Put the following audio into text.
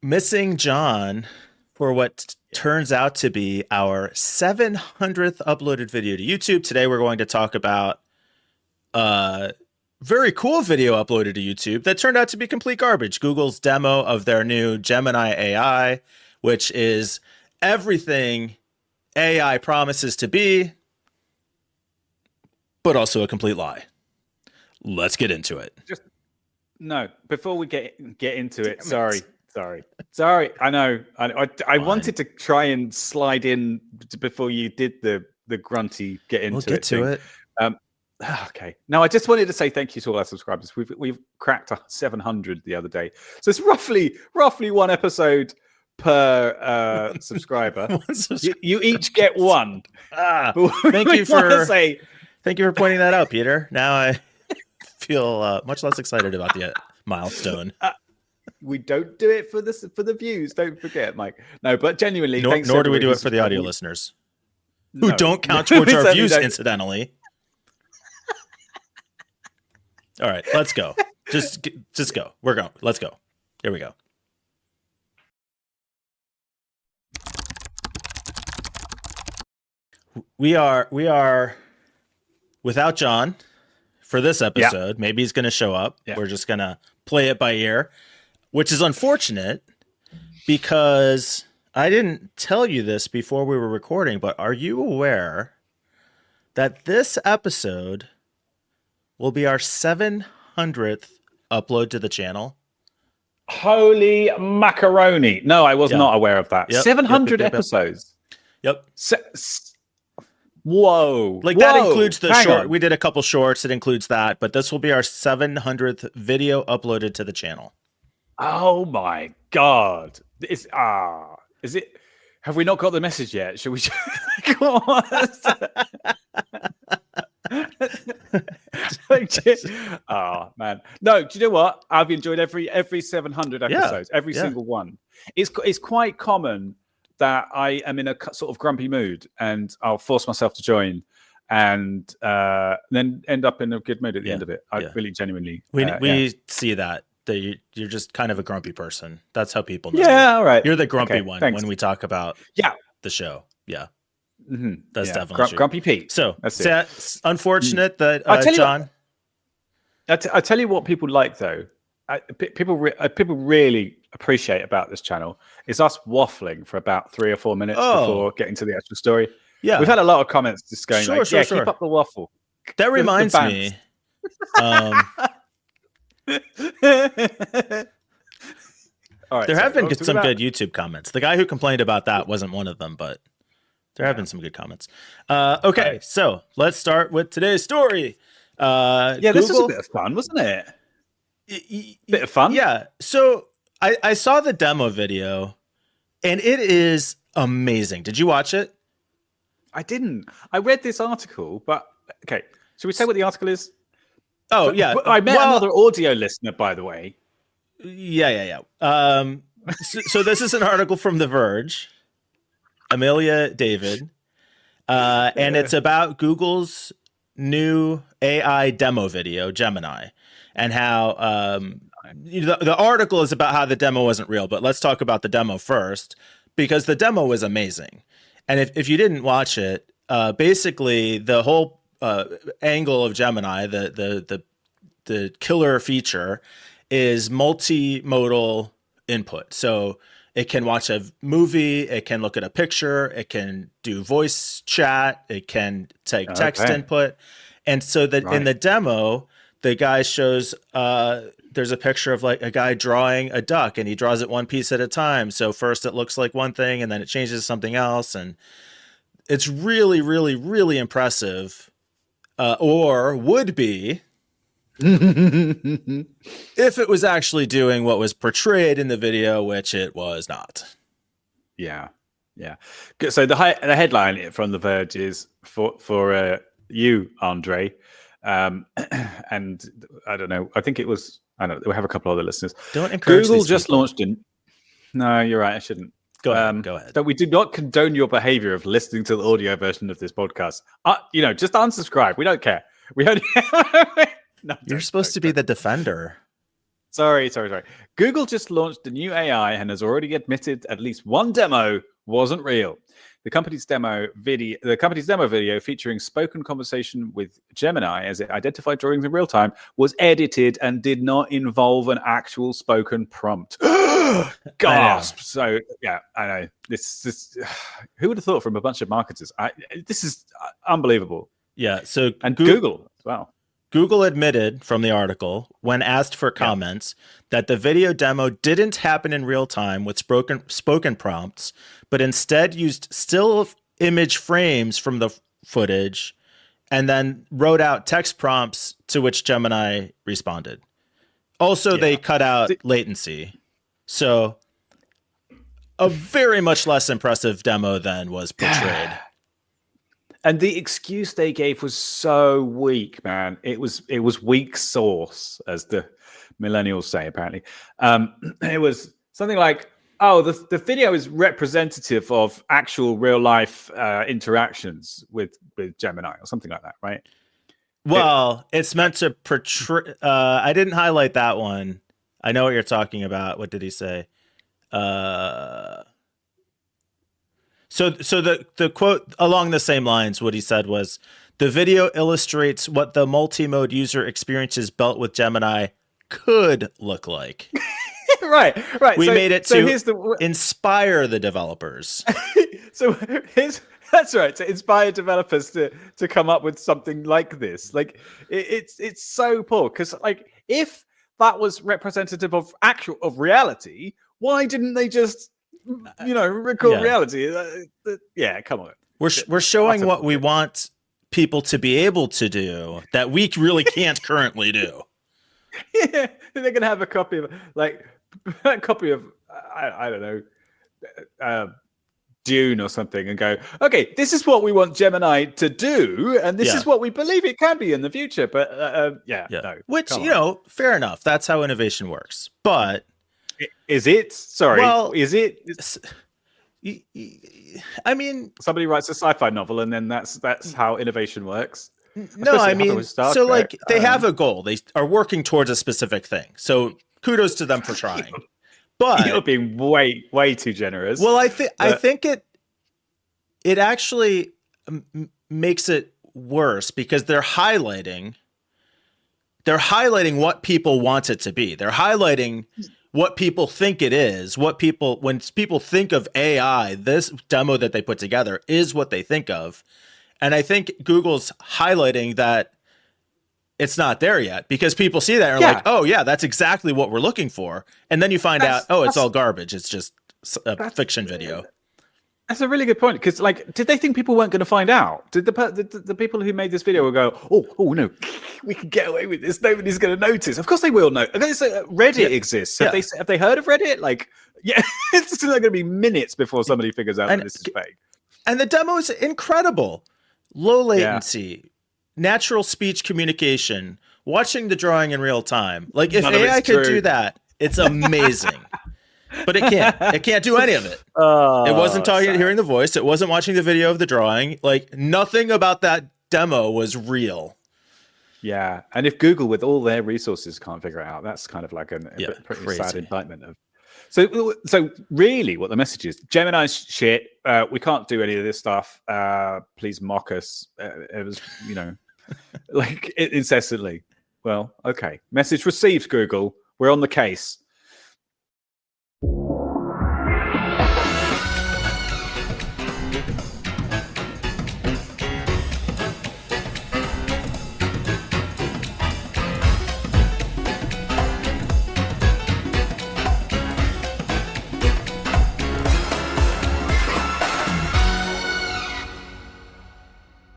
missing John for what turns out to be our 700th uploaded video to YouTube. Today we're going to talk about a very cool video uploaded to YouTube that turned out to be complete garbage. Google's demo of their new Gemini AI, which is everything AI promises to be, but also a complete lie. Let's get into it. No, before we get into it, sorry. I know. I wanted to try and slide in before you did the grunty get into we'll get to it. Okay. Now I just wanted to say thank you to all our subscribers. We've cracked 700 the other day, so it's roughly one episode per subscriber. You each get one. Thank you for pointing that out, Peter. Now I feel much less excited about the milestone. We don't do it for the views. Don't forget, Mike. No, but genuinely, nor do we do it for the audio listeners who don't count towards our views, incidentally. All right, let's go. Just go. We're going. Let's go. Here we go. We are without John for this episode. Yeah. Maybe he's going to show up. Yeah. We're just going to play it by ear, which is unfortunate because I didn't tell you this before we were recording, but are you aware that this episode will be our 700th upload to the channel? Holy macaroni. No, I was not aware of that. 700 episodes. Yep. Whoa. That includes the short. We did a couple shorts. It includes that, but this will be our 700th video uploaded to the channel. Oh my God. Is it? Have we not got the message yet? Should we? Oh man. No, do you know what? I've enjoyed every 700 episodes, every single one. It's quite common that I am in a sort of grumpy mood and I'll force myself to join and then end up in a good mood at the end of it. I really genuinely... We see that you're just kind of a grumpy person. That's how people know. Yeah, all right. You're the grumpy one when we talk about the show. Yeah. Mm-hmm. That's definitely true. Grumpy Pete. So it's unfortunate that John... I tell you what people like, though. People really appreciate about this channel is us waffling for about 3 or 4 minutes before getting to the actual story. Yeah, we've had a lot of comments just going keep up the waffle. That reminds me. All right, there have been some good YouTube comments. The guy who complained about that wasn't one of them, but there have been some good comments. Okay, so let's start with today's story. This was a bit of fun, wasn't it? Bit of fun. Yeah. So I saw the demo video and it is amazing. Did you watch it? I didn't. I read this article, but okay. Should we say what the article is? Oh, yeah. I met another audio listener, by the way. Yeah. So this is an article from The Verge, Amelia David, and it's about Google's new AI demo video, Gemini. And how the article is about how the demo wasn't real, but let's talk about the demo first because the demo was amazing. And if you didn't watch it, basically the whole angle of Gemini, the killer feature, is multimodal input. So it can watch a movie, it can look at a picture, it can do voice chat, it can take text input, and so that in the demo, the guy shows there's a picture of like a guy drawing a duck and he draws it one piece at a time. So first it looks like one thing and then it changes to something else. And it's really, really, really impressive or would be if it was actually doing what was portrayed in the video, which it was not. Yeah. So the headline from The Verge is for you, Andre. And I don't know. I think it was. I don't know. We have a couple other listeners. Don't encourage Google just launched in. No, you're right. I shouldn't. Go ahead. But we do not condone your behavior of listening to the audio version of this podcast. Just unsubscribe. We don't care. We only. No, you're supposed to be the defender. Sorry. Google just launched a new AI and has already admitted at least one demo wasn't real. The company's demo video featuring spoken conversation with Gemini as it identified drawings in real time was edited and did not involve an actual spoken prompt. Gasp! So yeah, I know this. Who would have thought from a bunch of marketers? This is unbelievable. Yeah. So Google as well. Google admitted from the article, when asked for comments, that the video demo didn't happen in real time with spoken prompts, but instead used still image frames from the footage and then wrote out text prompts to which Gemini responded. Also, they cut out latency. So a very much less impressive demo than was portrayed. And the excuse they gave was so weak, man. It was weak sauce, as the millennials say, apparently. It was something like, oh, the video is representative of actual real life interactions with Gemini or something like that, right? Well, it's meant to portray. I didn't highlight that one. I know what you're talking about. What did he say? So the quote along the same lines, what he said was, the video illustrates what the multi-mode user experiences built with Gemini could look like. Right. We made it to inspire the developers. That's right, to inspire developers to come up with something like this. Like it's so poor, because like if that was representative of reality, why didn't they just record reality? Come on. We're showing what we want people to be able to do that we really can't currently do. Yeah, they're gonna have a copy of I don't know, Dune or something, and go, okay, this is what we want Gemini to do, and this is what we believe it can be in the future. But no, which fair enough. That's how innovation works. But is it? Sorry, is it? I mean, somebody writes a sci-fi novel, and then that's how innovation works. No, I mean, so like they have a goal. They are working towards a specific thing. So kudos to them for trying. But you're being way too generous. Well, I think it actually makes it worse, because they're highlighting what people want it to be. They're highlighting what people think it is. When people think of AI, this demo that they put together is what they think of. And I think Google's highlighting that it's not there yet, because people see that and are like, oh yeah, that's exactly what we're looking for. And then you find out, it's all garbage. It's just a fiction video. That's a really good point, because like, did they think people weren't going to find out? Did the people who made this video will go, oh no, we can get away with this. Nobody's going to notice. Of course they will know. Reddit exists. Have they heard of Reddit? Like, it's not going to be minutes before somebody figures out that this is fake. And the demo is incredible. Low latency, natural speech communication, watching the drawing in real time. Like, if AI could do that, it's amazing. But it can't. It can't do any of it. It wasn't hearing the voice. It wasn't watching the video of the drawing. Like, nothing about that demo was real. Yeah, and if Google, with all their resources, can't figure it out, that's kind of like a pretty crazy. Sad indictment of. So really, what the message is: Gemini's shit. We can't do any of this stuff. Please mock us. It was, like incessantly. Well, okay. Message received, Google. We're on the case.